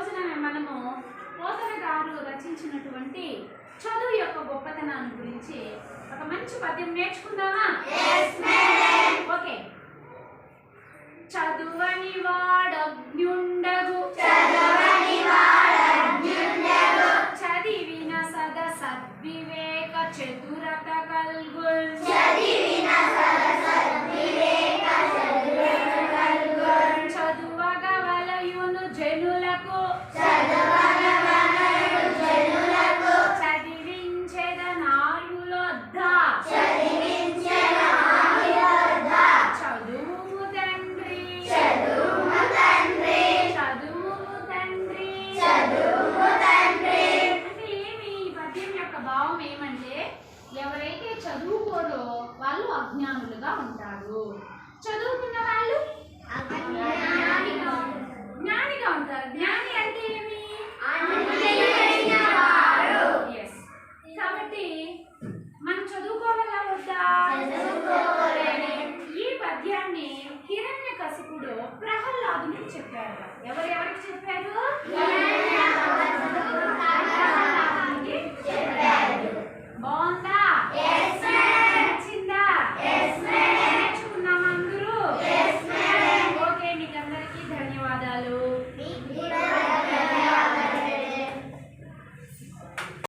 రోజున మనము పోతన గారు రచించినటువంటి చదువు యొక్క గొప్పతనాన్ని గురించి ఒక మంచి పద్యం నేర్చుకుందామా? ఓకే. చదువని వాడజ్ఞుండగు చదివిన సద సద్వివేక చతురత కల్గుల్ చదువగవలయును జనులకు చదివించెద నాయులొద్ద చదువు తండ్రి అంటే ఏమి ఈ పద్యం యొక్క భావం ఏమంటే ఎవరైతే చదువుకోరో వాళ్ళు అజ్ఞానులుగా ఉంటారు, చదువుకున్న వాళ్ళు జ్ఞానిగా ఉంటారు. జ్ఞాని అంటే ఏమి? కాబట్టి మనం చదువుకోవాలా వద్దా? ఈ పద్యాన్ని హిరణ్యకశిపుడు ప్రహ్లాదునికి చెప్పారు. ఎవరెవరికి చెప్పారు?